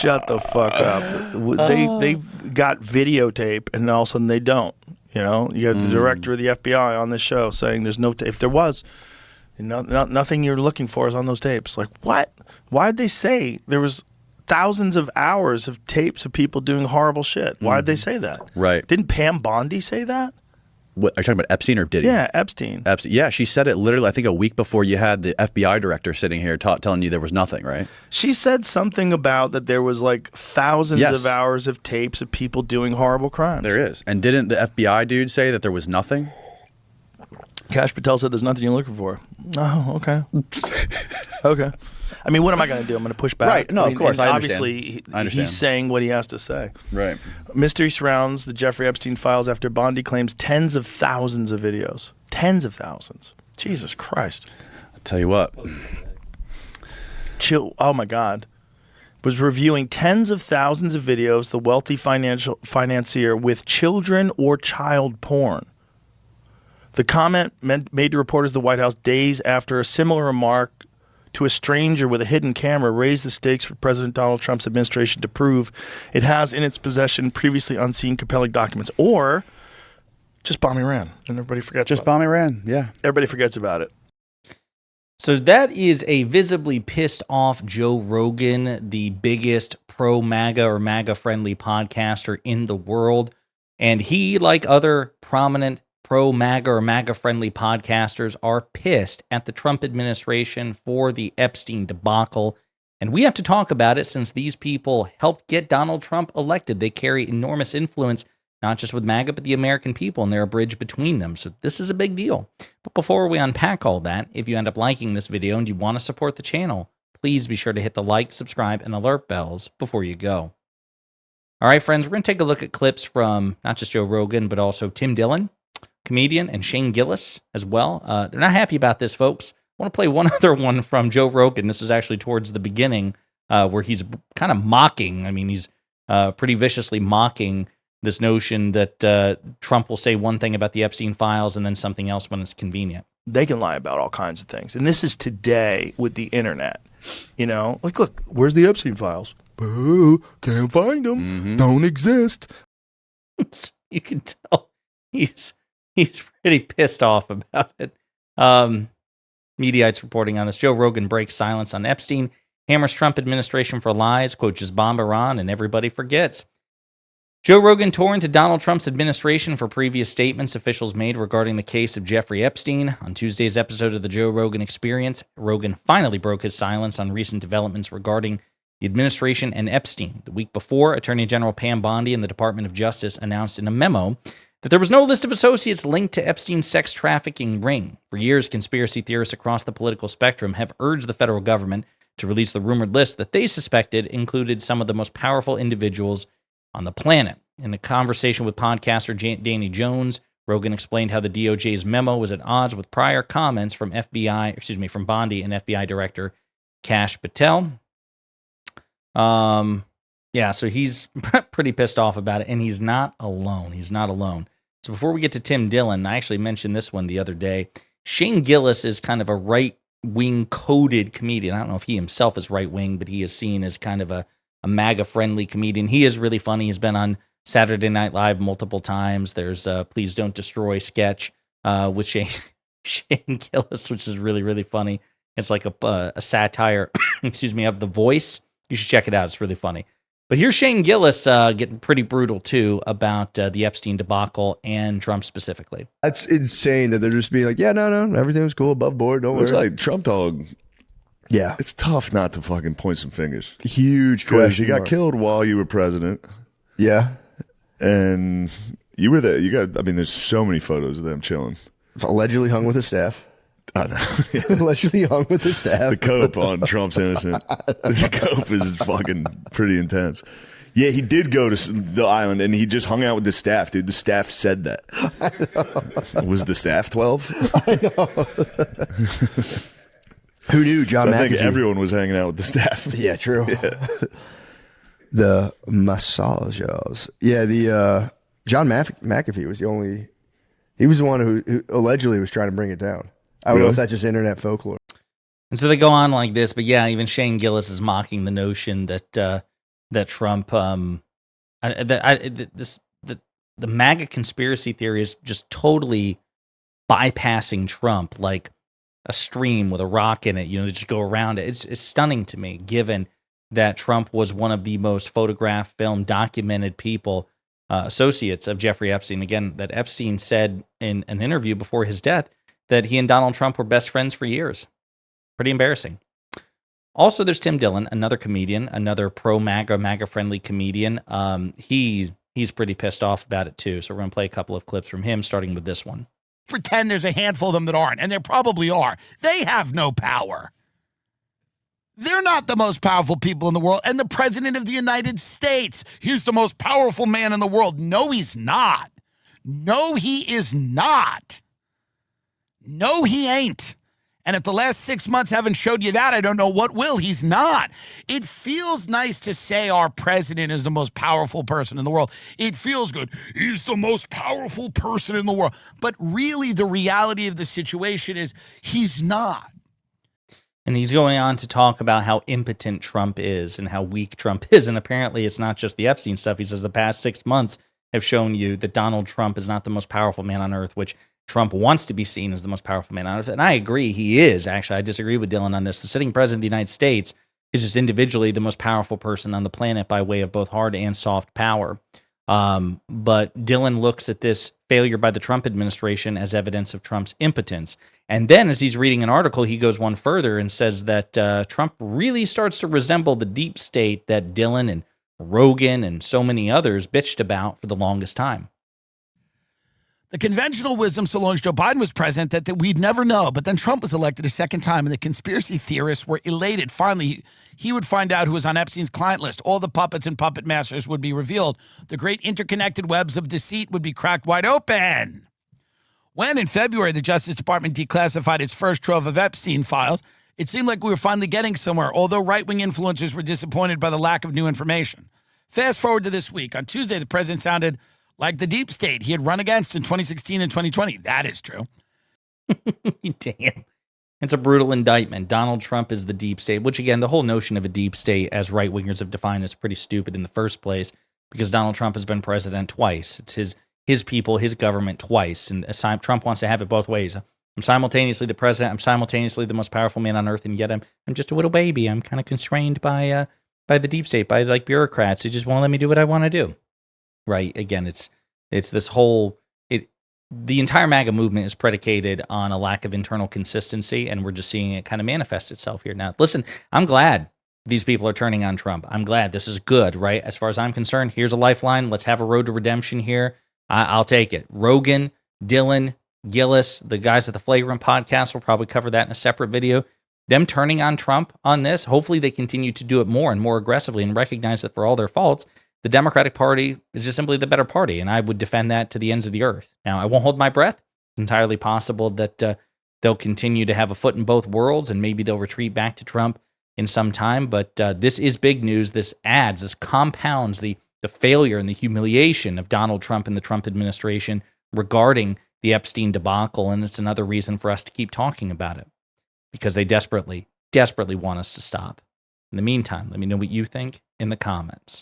Shut the fuck up. They've got videotape, and all of a sudden they don't. You know, you have the director of the FBI on this show saying there's no if there was, nothing you're looking for is on those tapes. Like, what? Why'd they say there was thousands of hours of tapes of people doing horrible shit? Why'd they say that? Right. Didn't Pam Bondi say that? What, are you talking about Epstein or Diddy? Yeah, Epstein. Yeah, she said it literally, I think, a week before you had the FBI director sitting here telling you there was nothing, right? She said something about that there was like thousands of hours of tapes of people doing horrible crimes. There is. And didn't the FBI dude say that there was nothing? Cash Patel said there's nothing you're looking for. Oh, okay. Okay. I mean, what am I going to do? I'm going to push back. Right. No, of course. I obviously, he's saying what he has to say. Right. Mystery surrounds the Jeffrey Epstein files after Bondi claims tens of thousands of videos. Tens of thousands. Jesus Christ. I'll tell you what. Chill. Oh, my God. Was reviewing tens of thousands of videos, the wealthy financier with children or child porn. The comment made to reporters at the White House days after a similar remark to a stranger with a hidden camera raised the stakes for President Donald Trump's administration to prove it has in its possession previously unseen compelling documents. Or just bomb Iran, and everybody forgets Just bomb Iran, yeah. Everybody forgets about it. So that is a visibly pissed off Joe Rogan, the biggest pro-MAGA or MAGA-friendly podcaster in the world. And he, like other prominent pro-MAGA or MAGA-friendly podcasters, are pissed at the Trump administration for the Epstein debacle. And we have to talk about it since these people helped get Donald Trump elected. They carry enormous influence, not just with MAGA, but the American people, and they're a bridge between them. So this is a big deal. But before we unpack all that, if you end up liking this video and you want to support the channel, please be sure to hit the like, subscribe, and alert bells before you go. All right, friends, we're going to take a look at clips from not just Joe Rogan, but also Tim Dillon, comedian, and Shane Gillis as well. They're not happy about this, folks. I want to play one other one from Joe Rogan. This is actually towards the beginning where he's kind of mocking. I mean, he's pretty viciously mocking this notion that Trump will say one thing about the Epstein files and then something else when it's convenient. They can lie about all kinds of things. And this is today with the internet. You know, like, look, where's the Epstein files? Boo, can't find them. Mm-hmm. Don't exist. So you can tell he's pretty pissed off about it. Mediaite's reporting on this. Joe Rogan breaks silence on Epstein, hammers Trump administration for lies, quote, just bomb Iran, and everybody forgets. Joe Rogan tore into Donald Trump's administration for previous statements officials made regarding the case of Jeffrey Epstein. On Tuesday's episode of the Joe Rogan Experience, Rogan finally broke his silence on recent developments regarding the administration and Epstein. The week before, Attorney General Pam Bondi and the Department of Justice announced in a memo that there was no list of associates linked to Epstein's sex trafficking ring. For years, conspiracy theorists across the political spectrum have urged the federal government to release the rumored list that they suspected included some of the most powerful individuals on the planet. In a conversation with podcaster Danny Jones, Rogan explained how the DOJ's memo was at odds with prior comments from from Bondi and FBI Director Kash Patel. Yeah, so he's pretty pissed off about it, and he's not alone. He's not alone. So before we get to Tim Dillon, I actually mentioned this one the other day. Shane Gillis is kind of a right-wing coded comedian. I don't know if he himself is right-wing, but he is seen as kind of a MAGA-friendly comedian. He is really funny. He's been on Saturday Night Live multiple times. There's Please Don't Destroy sketch with Shane Gillis, which is really, really funny. It's like a satire, of The Voice. You should check it out. It's really funny. But here's Shane Gillis getting pretty brutal, too, about the Epstein debacle and Trump specifically. That's insane that they're just being like, yeah, no, everything was cool, above board, don't worry. It's like Trump dog. Yeah. It's tough not to fucking point some fingers. Huge Because question you got mark. killed while you were president. Yeah. And you were there. There's so many photos of them chilling. Allegedly hung with a staff. I know. Allegedly hung with the staff. The cope on Trump's innocent. The cope is fucking pretty intense. Yeah, he did go to the island and he just hung out with the staff, dude. The staff said that. Was the staff 12? I know. Who knew John McAfee? I think everyone was hanging out with the staff. Yeah, true. Yeah. The massages. Yeah, the John McAfee was he was the one who allegedly was trying to bring it down. I don't know if that's just internet folklore. And so they go on like this, but yeah, even Shane Gillis is mocking the notion that that Trump, the MAGA conspiracy theory is just totally bypassing Trump like a stream with a rock in it, they just go around it. It's stunning to me, given that Trump was one of the most photographed, filmed, documented people, associates of Jeffrey Epstein. Again, that Epstein said in an interview before his death that he and Donald Trump were best friends for years. Pretty embarrassing. Also, there's Tim Dillon, another comedian, another pro-MAGA, MAGA-friendly comedian. He's pretty pissed off about it too. So we're going to play a couple of clips from him, starting with this one. Pretend there's a handful of them that aren't, and there probably are. They have no power. They're not the most powerful people in the world. And the president of the United States, he's the most powerful man in the world. No, he's not. No, he is not. No, he ain't. And if the last 6 months haven't showed you that, I don't know what will. He's not. It feels nice to say our president is the most powerful person in the world. It feels good. He's the most powerful person in the world. But really, the reality of the situation is he's not. And he's going on to talk about how impotent Trump is and how weak Trump is. And apparently it's not just the Epstein stuff. He says the past 6 months have shown you that Donald Trump is not the most powerful man on earth, which Trump wants to be seen as the most powerful man on earth. And I agree, he is. Actually, I disagree with Dillon on this. The sitting president of the United States is just individually the most powerful person on the planet by way of both hard and soft power. But Dillon looks at this failure by the Trump administration as evidence of Trump's impotence. And then as he's reading an article, he goes one further and says that Trump really starts to resemble the deep state that Dillon and Rogan and so many others bitched about for the longest time. The conventional wisdom so long as Joe Biden was president that we'd never know. But then Trump was elected a second time, and the conspiracy theorists were elated. Finally, he would find out who was on Epstein's client list. All the puppets and puppet masters would be revealed. The great interconnected webs of deceit would be cracked wide open. When, in February, the Justice Department declassified its first trove of Epstein files, it seemed like we were finally getting somewhere, although right-wing influencers were disappointed by the lack of new information. Fast forward to this week. On Tuesday, the president sounded like the deep state he had run against in 2016 and 2020. That is true. Damn. It's a brutal indictment. Donald Trump is the deep state, which, again, the whole notion of a deep state, as right-wingers have defined, is pretty stupid in the first place, because Donald Trump has been president twice. It's his people, his government twice, and Trump wants to have it both ways. I'm simultaneously the president, I'm simultaneously the most powerful man on earth, and yet I'm just a little baby. I'm kind of constrained by the deep state, by like bureaucrats who just won't let me do what I want to do. Right? Again, it's this whole the entire MAGA movement is predicated on a lack of internal consistency, and we're just seeing it kind of manifest itself here. Now, listen, I'm glad these people are turning on Trump. I'm glad. This is good, right? As far as I'm concerned, here's a lifeline. Let's have a road to redemption here. I'll take it. Rogan, Dillon, Gillis, the guys at the Flagrant podcast will probably cover that in a separate video. Them turning on Trump on this, hopefully they continue to do it more and more aggressively and recognize that for all their faults, the Democratic Party is just simply the better party, and I would defend that to the ends of the earth. Now, I won't hold my breath. It's entirely possible that they'll continue to have a foot in both worlds, and maybe they'll retreat back to Trump in some time, but this is big news. This compounds the failure and the humiliation of Donald Trump and the Trump administration regarding the Epstein debacle, and it's another reason for us to keep talking about it, because they desperately, desperately want us to stop. In the meantime, let me know what you think in the comments.